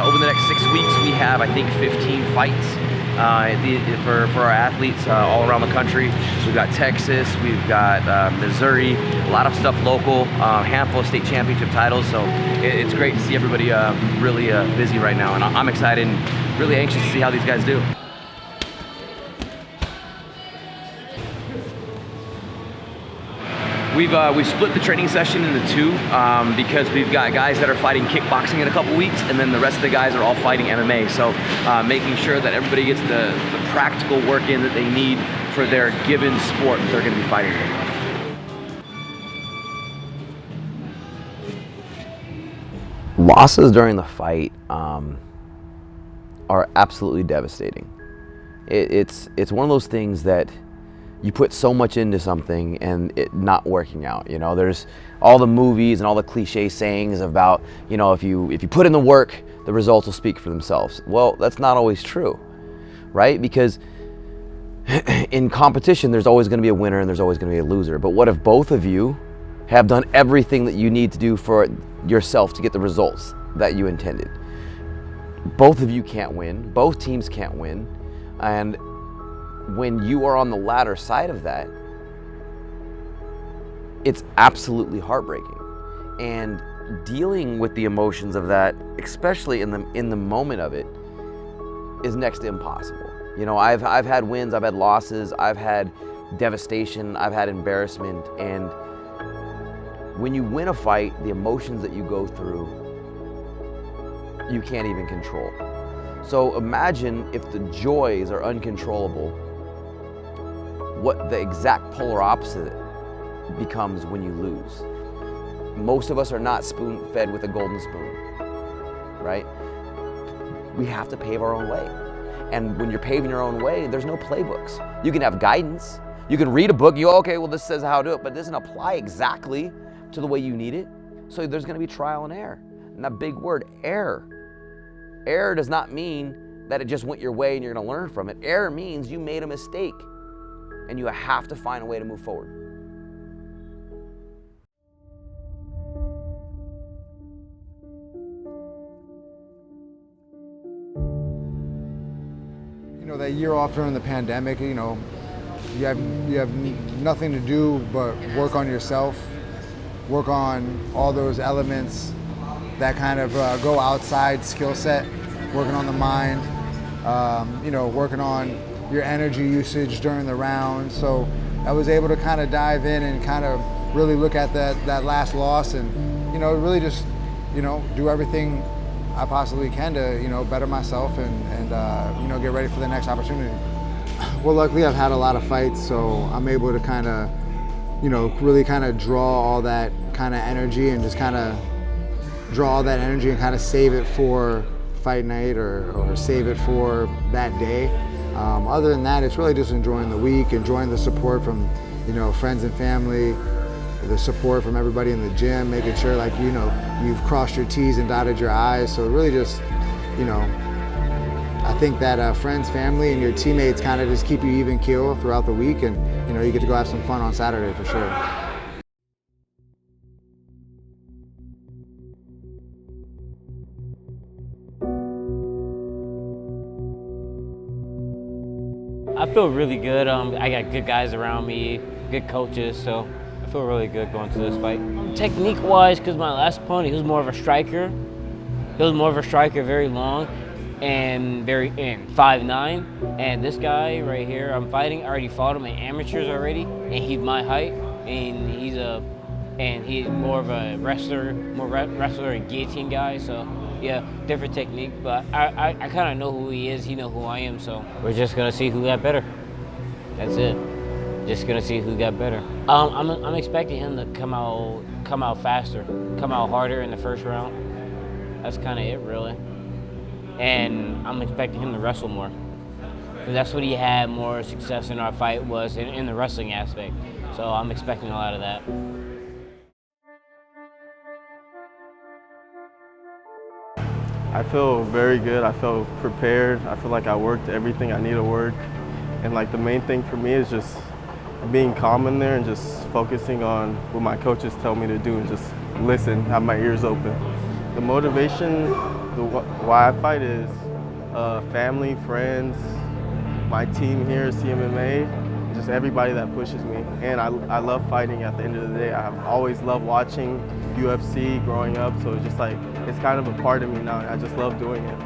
over the next 6 weeks, we have, I think, 15 fights for our athletes all around the country. We've got Texas, we've got Missouri, a lot of stuff local, handful of state championship titles. So it's great to see everybody really busy right now, and I'm excited and really anxious to see how these guys do. We've split the training session into two because we've got guys that are fighting kickboxing in a couple weeks, and then the rest of the guys are all fighting MMA. So making sure that everybody gets the practical work in that they need for their given sport that they're going to be fighting in. Losses during the fight are absolutely devastating. It's one of those things that you put so much into something and it not working out. You know, there's all the movies and all the cliche sayings about, you know, if you put in the work, the results will speak for themselves. Well, that's not always true, right? Because in competition, there's always going to be a winner and there's always going to be a loser. But what if both of you have done everything that you need to do for yourself to get the results that you intended? Both of you can't win. Both teams can't win. And when you are on the latter side of that, it's absolutely heartbreaking. And dealing with the emotions of that, especially in the moment of it, is next to impossible. You know, I've had wins, I've had losses, I've had devastation, I've had embarrassment, and when you win a fight, the emotions that you go through, you can't even control. So imagine if the joys are uncontrollable, what the exact polar opposite becomes when you lose. Most of us are not spoon-fed with a golden spoon, right? We have to pave our own way. And when you're paving your own way, there's no playbooks. You can have guidance. You can read a book, you go, okay, well, this says how to do it, but it doesn't apply exactly to the way you need it. So there's gonna be trial and error. And that big word, error. Error does not mean that it just went your way and you're gonna learn from it. Error means you made a mistake and you have to find a way to move forward. You know, that year off during the pandemic, you know, you have nothing to do but work on yourself, work on all those elements that kind of go outside skill set, working on the mind, you know, working on your energy usage during the round. So I was able to kind of dive in and kind of really look at that last loss and, you know, really just, you know, do everything I possibly can to, you know, better myself and you know, get ready for the next opportunity. Well, luckily I've had a lot of fights, so I'm able to kind of, you know, really kind of draw all that kind of energy and just kind of draw all that energy and kind of save it for fight night or save it for that day. Other than that, it's really just enjoying the week, enjoying the support from, you know, friends and family, the support from everybody in the gym, making sure, like, you know, you've crossed your T's and dotted your I's. So really just, you know, I think that friends, family, and your teammates kind of just keep you even keel throughout the week, and, you know, you get to go have some fun on Saturday for sure. I feel really good. I got good guys around me, good coaches, so I feel really good going to this fight. Technique-wise, because my last opponent, he was more of a striker. He was more of a striker, very long and 5'9". And this guy right here, I'm fighting. I already fought him in amateurs already, and he's my height, and he's more of a wrestler, wrestler and guillotine guy. So yeah, different technique, but I kind of know who he is. He know who I am. So we're just gonna see who got better. That's it. Just gonna see who got better. I'm expecting him to come out faster, come out harder in the first round. That's kind of it, really. And I'm expecting him to wrestle more. Because that's what he had more success in our fight was in the wrestling aspect. So I'm expecting a lot of that. I feel very good. I feel prepared. I feel like I worked everything I need to work. And like the main thing for me is just being calm in there and just focusing on what my coaches tell me to do and just listen, have my ears open. The motivation why I fight is family, friends, my team here, CMMA, just everybody that pushes me. And I love fighting at the end of the day. I've always loved watching UFC growing up, so it's just like, it's kind of a part of me now, and I just love doing it.